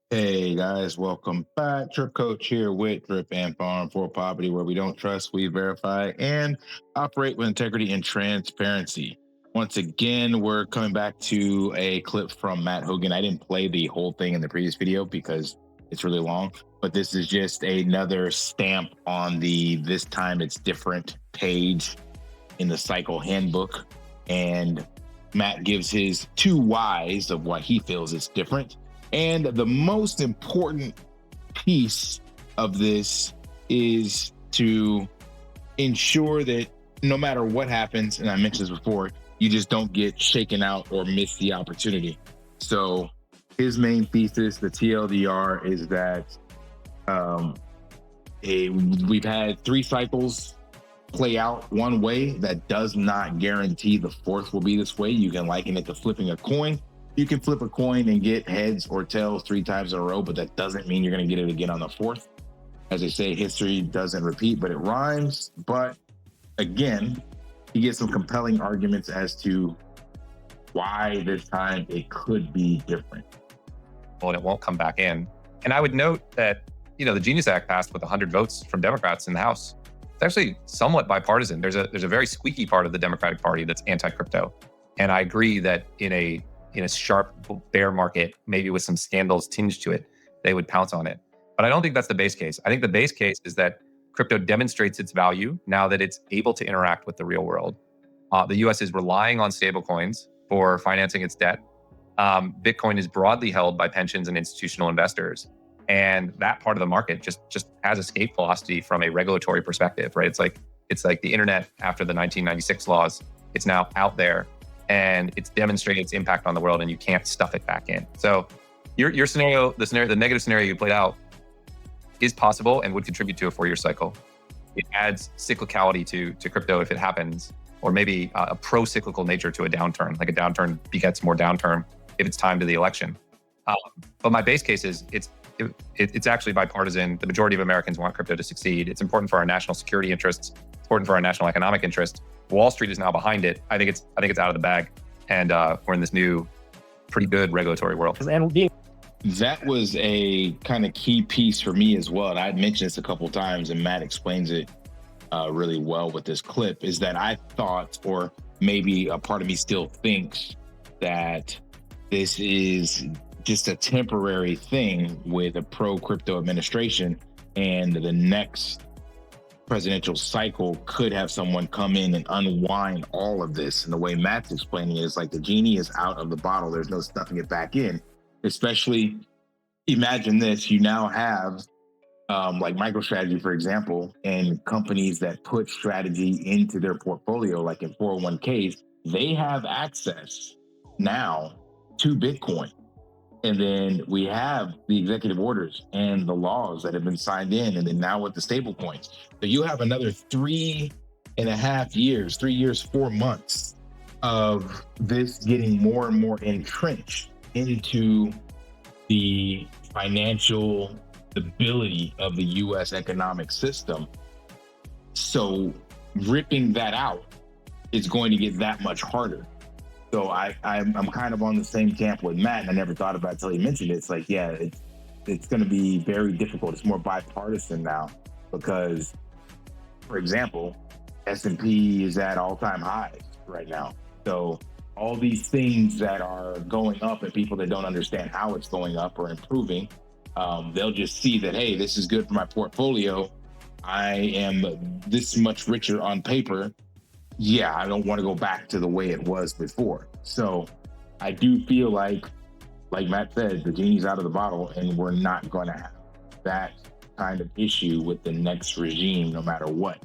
Hey guys, welcome back. Trip Coach here with Drip and Farm for Poverty, where we don't trust, we verify, and operate with integrity and transparency. Once again, we're coming back to a clip from Matt Hogan. I didn't play the whole thing in the previous video because it's really long, but this is just another stamp on the this time it's different page in the cycle handbook. And Matt gives his two whys of what he feels is different. And the most important piece of this is to ensure that no matter what happens, and I mentioned this before, you just don't get shaken out or miss the opportunity. So his main thesis, the TLDR, is that um, we've had three cycles play out one way. That does not guarantee the fourth will be this way. You can liken it to flipping a coin. You can flip a coin and get heads or tails three times in a row, but that doesn't mean you're going to get it again on the fourth. As they say, history doesn't repeat, but it rhymes. But again, he gives some compelling arguments as to why this time it could be different. And it won't come back in. And I would note that, the Genius Act passed with 100 votes from Democrats in the House. It's actually somewhat bipartisan. There's a very squeaky part of the Democratic Party that's anti-crypto. And I agree that in a sharp bear market, maybe with some scandals tinged to it, they would pounce on it. But I don't think that's the base case. I think the base case is that crypto demonstrates its value now that it's able to interact with the real world. The US is relying on stablecoins for financing its debt. Bitcoin is broadly held by pensions and institutional investors. And that part of the market just has escape velocity from a regulatory perspective, right? It's like the internet after the 1996 laws. It's now out there and it's demonstrating its impact on the world, and you can't stuff it back in. So your scenario, the negative scenario you played out is possible and would contribute to a 4-year cycle. It adds cyclicality to crypto if it happens, or maybe a pro-cyclical nature to a downturn. Like a downturn begets more downturn if it's time to the election. But my base case is it's actually bipartisan. The majority of Americans want crypto to succeed. It's important for our national security interests. It's important for our national economic interest. Wall Street is now behind it. I think it's out of the bag, and we're in this new, pretty good regulatory world. That was a kind of key piece for me as well. And I'd mentioned this a couple of times, and Matt explains it really well with this clip, is that I thought, or maybe a part of me still thinks, that this is just a temporary thing with a pro-crypto administration, and the next presidential cycle could have someone come in and unwind all of this. And the way Matt's explaining it is like the genie is out of the bottle. There's no stuffing it back in. Especially, imagine this, you now have like MicroStrategy, for example, and companies that put strategy into their portfolio, like in 401ks, they have access now to Bitcoin. And then we have the executive orders and the laws that have been signed in, and then now with the stable coins. So you have another 3.5 years, 3 years, 4 months of this getting more and more entrenched into the financial stability of the US economic system. So ripping that out is going to get that much harder. So I'm kind of on the same camp with Matt, and I never thought about it until he mentioned it. It's like, yeah, it's going to be very difficult. It's more bipartisan now because, for example, S&P is at all-time highs right now. So all these things that are going up, and people that don't understand how it's going up or improving, they'll just see that, hey, this is good for my portfolio. I am this much richer on paper. Yeah, I don't want to go back to the way it was before. So I do feel like Matt said, the genie's out of the bottle, and we're not going to have that kind of issue with the next regime, no matter what.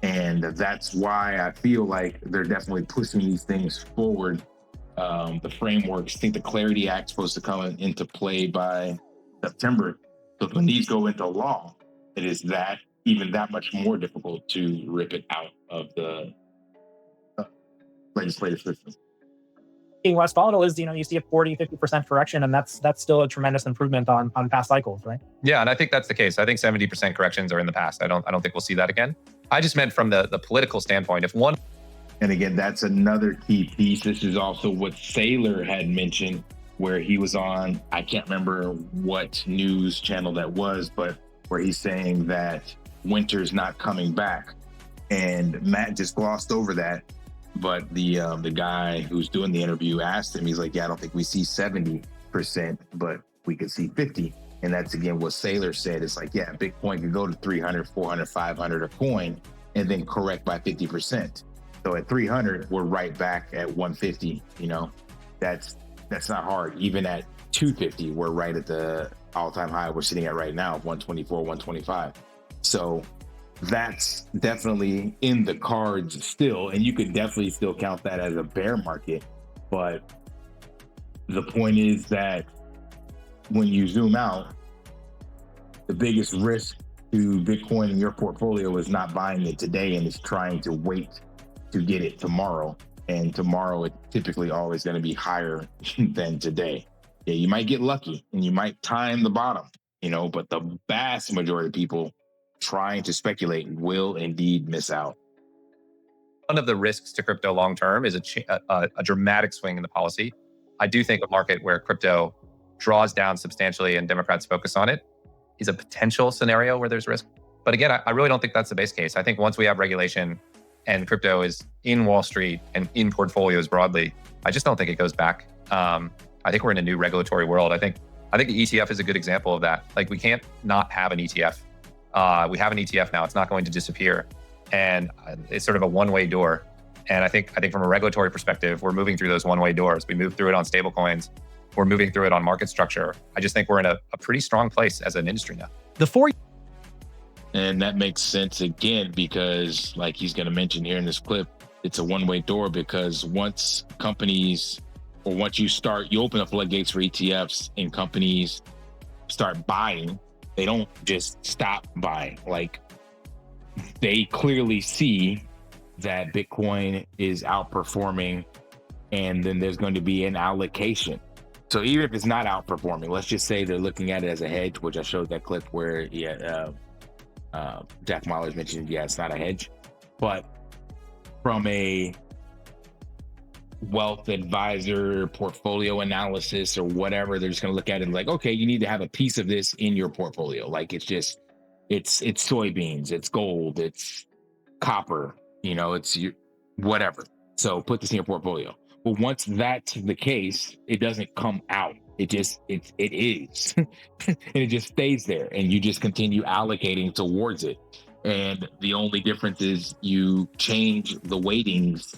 And that's why I feel like they're definitely pushing these things forward. The frameworks, I think the Clarity Act is supposed to come into play by September. So when these go into law, it is even that much more difficult to rip it out of the legislative system. Being less volatile is, you see a 40-50% correction, and that's still a tremendous improvement on past cycles, right? Yeah, and I think that's the case. I think 70% corrections are in the past. I don't think we'll see that again. I just meant from the political standpoint, if one. And again, that's another key piece. This is also what Saylor had mentioned where he was on, I can't remember what news channel that was, but where he's saying that winter's not coming back. And Matt just glossed over that. But the guy who's doing the interview asked him, he's like, yeah, I don't think we see 70%, but we could see 50. And that's again what Saylor said. It's like, yeah, Bitcoin could go to 300, 400, 500 a coin and then correct by 50%. So at 300, we're right back at 150. You know, that's not hard. Even at 250, we're right at the all-time high we're sitting at right now, 124, 125. So that's definitely in the cards still, and you could definitely still count that as a bear market. But the point is that when you zoom out, the biggest risk to Bitcoin in your portfolio is not buying it today and it's trying to wait to get it tomorrow. And tomorrow, it's typically always going to be higher than today. Yeah, you might get lucky and you might time the bottom, you know, but the vast majority of people trying to speculate will indeed miss out. One of the risks to crypto long term is a dramatic swing in the policy. I do think a market where crypto draws down substantially and Democrats focus on it is a potential scenario where there's risk. But again, I really don't think that's the base case. I think once we have regulation and crypto is in Wall Street and in portfolios broadly, I just don't think it goes back. I think we're in a new regulatory world. I think the ETF is a good example of that. Like, we can't not have an ETF. We have an ETF now. It's not going to disappear. And it's sort of a one-way door. And I think from a regulatory perspective, we're moving through those one-way doors. We moved through it on stablecoins. We're moving through it on market structure. I just think we're in a pretty strong place as an industry now. And that makes sense again, because like he's going to mention here in this clip, it's a one-way door, because once companies, or once you open the floodgates for ETFs and companies start buying, they don't just stop buying. Like, they clearly see that Bitcoin is outperforming, and then there's going to be an allocation. So even if it's not outperforming, let's just say they're looking at it as a hedge, which I showed that clip where Jack Mallers mentioned, yeah, it's not a hedge. But from a wealth advisor portfolio analysis or whatever, they're just going to look at it like, okay, you need to have a piece of this in your portfolio. Like, it's soybeans, it's gold, it's copper, you know, it's whatever. So put this in your portfolio. But once that's the case, it doesn't come out. It is, and it just stays there, and you just continue allocating towards it. And the only difference is you change the weightings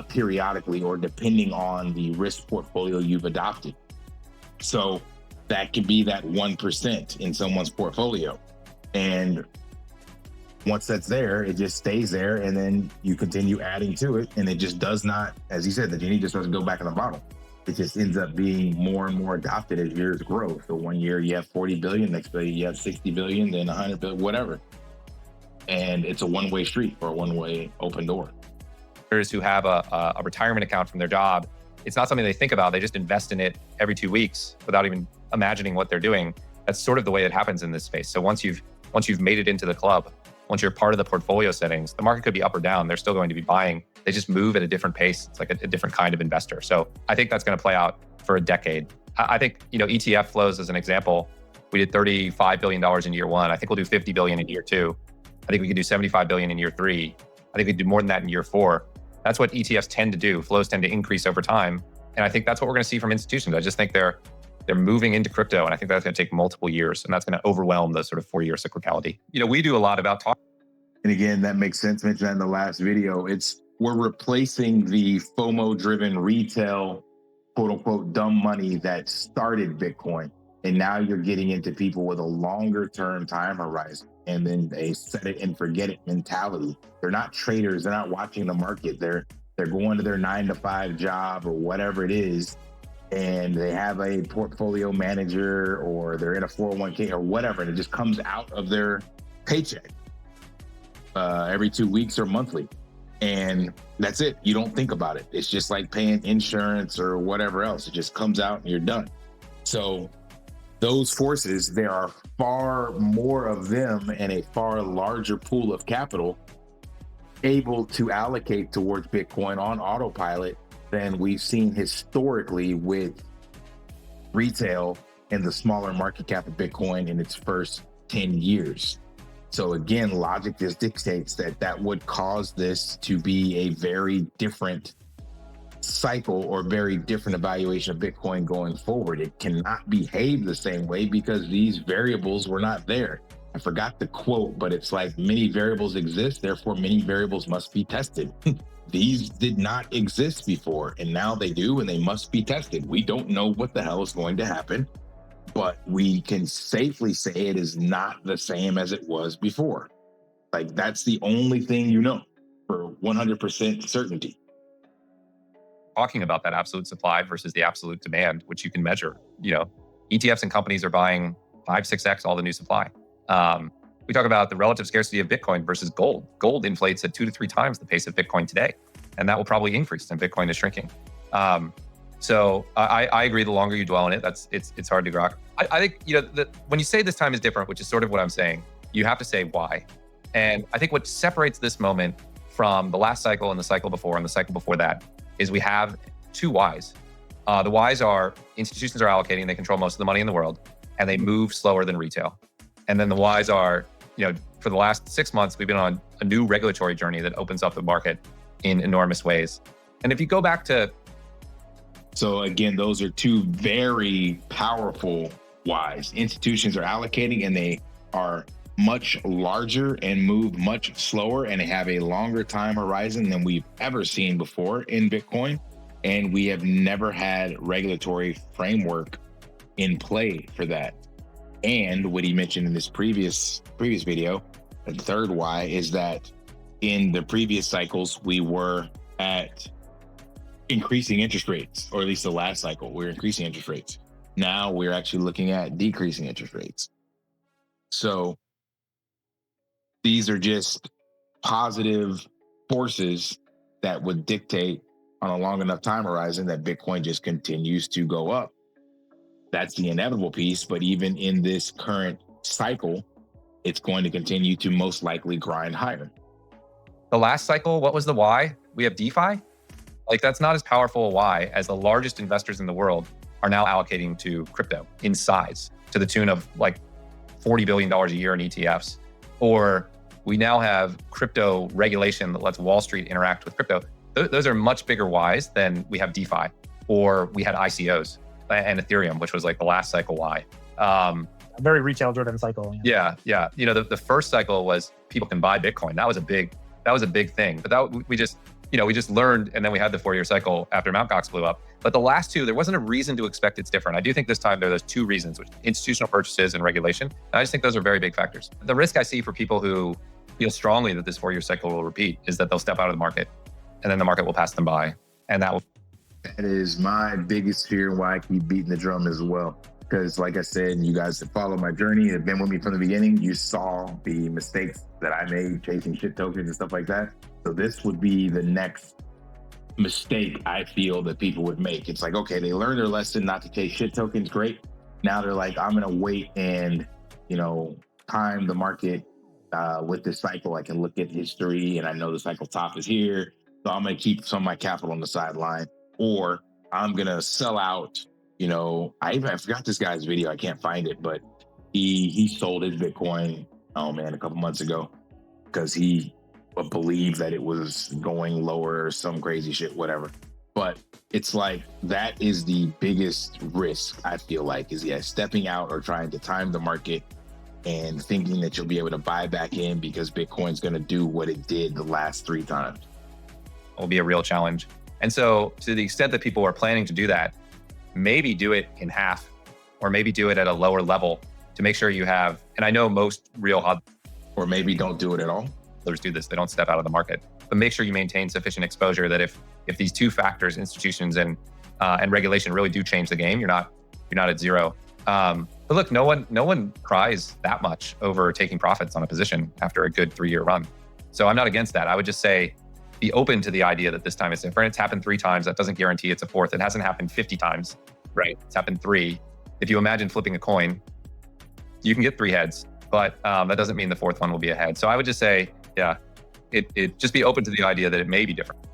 periodically, or depending on the risk portfolio you've adopted. So that could be that 1% in someone's portfolio. And once that's there, it just stays there, and then you continue adding to it, and it just does not, as you said, the genie just doesn't go back in the bottle. It just ends up being more and more adopted as years grow. So one year you have 40 billion, next year you have 60 billion, then 100 billion, whatever. And it's a one-way street, or a one-way open door. Who have a retirement account from their job, it's not something they think about. They just invest in it every 2 weeks without even imagining what they're doing. That's sort of the way it happens in this space. So once you've made it into the club, once you're part of the portfolio settings, the market could be up or down. They're still going to be buying. They just move at a different pace. It's like a different kind of investor. So I think that's going to play out for a decade. I think, ETF flows as an example. We did $35 billion in year one. I think we'll do 50 billion in year two. I think we could do 75 billion in year three. I think we could do more than that in year four. That's what ETFs tend to do. Flows tend to increase over time. And I think that's what we're going to see from institutions. I just think they're moving into crypto, and I think that's going to take multiple years, and that's going to overwhelm the sort of 4-year cyclicality. We do a lot about talk. And again, that makes sense. Mentioned that in the last video. We're replacing the FOMO-driven retail, quote unquote, dumb money that started Bitcoin. And now you're getting into people with a longer term time horizon, and then they set it and forget it mentality. They're not traders. They're not watching the market. They're going to their 9-to-5 job or whatever it is, and they have a portfolio manager, or they're in a 401k or whatever, and it just comes out of their paycheck every 2 weeks or monthly. And that's it. You don't think about it. It's just like paying insurance or whatever else. It just comes out and you're done. So those forces, there are far more of them and a far larger pool of capital able to allocate towards Bitcoin on autopilot than we've seen historically with retail and the smaller market cap of Bitcoin in its first 10 years. So again, logic just dictates that that would cause this to be a very different cycle or very different evaluation of Bitcoin going forward. It cannot behave the same way because these variables were not there. I forgot the quote, but it's like many variables exist, therefore many variables must be tested. These did not exist before, and now they do, and they must be tested. We don't know what the hell is going to happen, but we can safely say it is not the same as it was before. Like, that's the only thing you know for 100% certainty. Talking about that absolute supply versus the absolute demand, which you can measure, ETFs and companies are buying 5-6x all the new supply. We talk about the relative scarcity of Bitcoin versus gold. Gold inflates at 2 to 3 times the pace of Bitcoin today, and that will probably increase and Bitcoin is shrinking. So I agree. The longer you dwell in it, it's hard to grok. I think when you say this time is different, which is sort of what I'm saying, you have to say why. And I think what separates this moment from the last cycle and the cycle before and the cycle before that is we have 2 whys. The whys are institutions are allocating, they control most of the money in the world, and they move slower than retail. And then the whys are, for the last 6 months, we've been on a new regulatory journey that opens up the market in enormous ways. And if you go back to... So again, those are 2 very powerful whys. Institutions are allocating and they are much larger and move much slower, and they have a longer time horizon than we've ever seen before in Bitcoin. And we have never had regulatory framework in play for that. And what he mentioned in this previous video, the third why, is that in the previous cycles, we were at increasing interest rates, or at least the last cycle, we were increasing interest rates. Now we're actually looking at decreasing interest rates. So these are just positive forces that would dictate on a long enough time horizon that Bitcoin just continues to go up. That's the inevitable piece. But even in this current cycle, it's going to continue to most likely grind higher. The last cycle, what was the why? We have DeFi? Like, that's not as powerful a why as the largest investors in the world are now allocating to crypto in size to the tune of like $40 billion a year in ETFs. Or we now have crypto regulation that lets Wall Street interact with crypto. Those are much bigger whys than we have DeFi, or we had ICOs and Ethereum, which was like the last cycle why. A very retail driven cycle. Yeah. The first cycle was people can buy Bitcoin. That was a big thing. But we just learned, and then we had the 4-year cycle after Mt. Gox blew up. But the last 2, there wasn't a reason to expect it's different. I do think this time there are those 2 reasons, which institutional purchases and regulation. And I just think those are very big factors. The risk I see for people who feel strongly that this 4-year cycle will repeat is that they'll step out of the market, and then the market will pass them by. And that is my biggest fear, and why I keep beating the drum as well. Because like I said, you guys that follow my journey, have been with me from the beginning, you saw the mistakes that I made chasing shit tokens and stuff like that. So this would be the next mistake I feel that people would make. It's like, okay, they learned their lesson not to chase shit tokens, great. Now they're like, I'm gonna wait and, time the market with this cycle. I can look at history and I know the cycle top is here. So I'm gonna keep some of my capital on the sideline, or I'm gonna sell out. I forgot this guy's video. I can't find it, but he sold his Bitcoin, a couple months ago, because he believed that it was going lower or some crazy shit, whatever. But it's like, that is the biggest risk, I feel like, is stepping out or trying to time the market and thinking that you'll be able to buy back in because Bitcoin's going to do what it did the last 3 times. It will be a real challenge. And so to the extent that people are planning to do that, maybe do it in half, or maybe do it at a lower level to make sure you have, and I know most real hodlers, or maybe don't do it at all. Do this, they don't step out of the market, but make sure you maintain sufficient exposure that if these 2 factors, institutions and regulation, really do change the game, you're not at zero. But look, no one cries that much over taking profits on a position after a good 3-year run. So I'm not against that. I would just say, be open to the idea that this time is different. It's happened 3 times. That doesn't guarantee it's a 4th. It hasn't happened 50 times, right? It's happened 3. If you imagine flipping a coin, you can get 3 heads, but that doesn't mean the 4th one will be a head. So I would just say, it just be open to the idea that it may be different.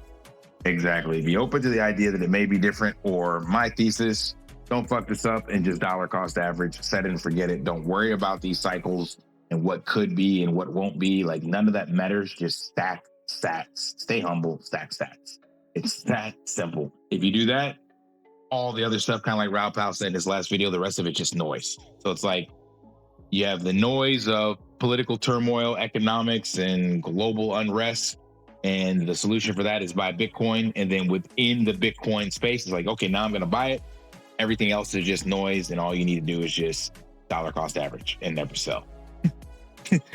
Exactly. Be open to the idea that it may be different, or my thesis, Don't fuck this up and just dollar cost average, set it and forget it. Don't worry about these cycles and what could be and what won't be. Like none of that matters. Just stack stats, stay humble, stack stats. It's that simple. If you do that, all the other stuff, kind of like Raul Powell said in his last video, the rest of it just noise. So it's like you have the noise of political turmoil, economics, and global unrest. And the solution for that is buy Bitcoin. And then within the Bitcoin space, it's like, okay, now I'm going to buy it. Everything else is just noise. And all you need to do is just dollar cost average and never sell.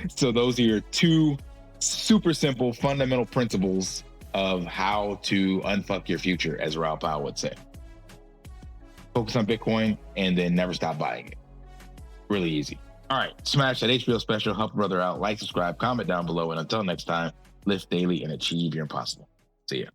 So those are your two super simple fundamental principles of how to unfuck your future, as Raul Powell would say. Focus on Bitcoin and then never stop buying it. Really easy. All right, smash that HBO special, help a brother out, like, subscribe, comment down below, and until next time, lift daily and achieve your impossible. See ya.